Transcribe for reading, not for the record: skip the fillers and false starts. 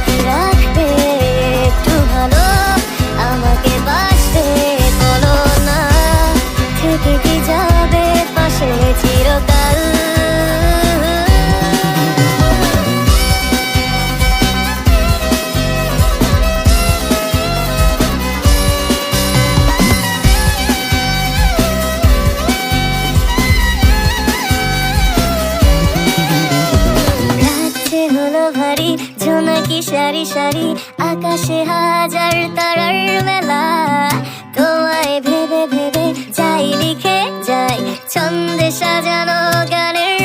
কি রাখবে একটু ভালো, আমাকে বাসতে বলো না, থেকে কি যাবে পাশে চিরকাল। হলো ভারী জোনাকি সারি সারি, আকাশে হাজার তারার মেলা, তোমায় ভেবে ভেবে যাই লিখে যাই ছন্দে সাজানো গানের